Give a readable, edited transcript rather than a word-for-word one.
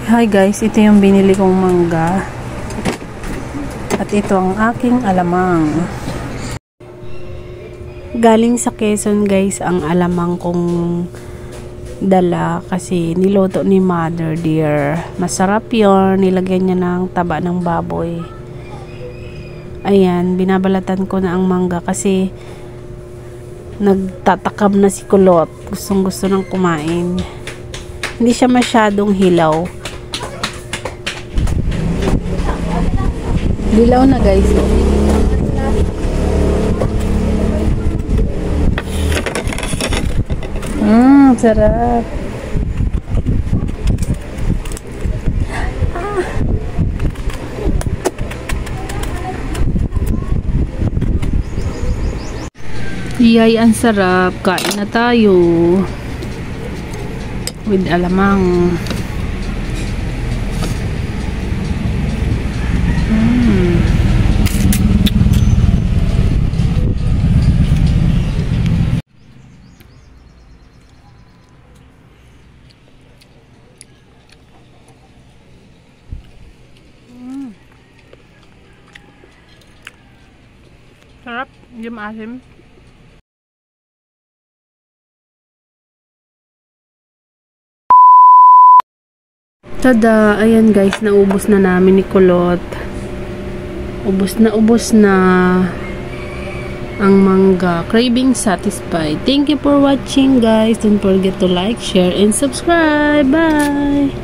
Hi guys, ito yung binili kong mangga. At ito ang aking alamang. Galing sa Quezon guys ang alamang kong dala kasi niluto ni Mother Dear. Masarap yun. Nilagyan niya ng taba ng baboy. Ayan, binabalatan ko na ang mangga kasi nagtatakam na si Kulot. Gustong gusto nang kumain. Hindi siya masyadong hilaw. Dilaw na guys. Sarap. Yay, ang sarap. Kain na tayo. With alamang. Sarap, hindi maasim. Tada, ayan guys, naubos na namin ni Kulot. Ubos na ang mangga. Craving satisfied. Thank you for watching guys. Don't forget to like, share, and subscribe. Bye!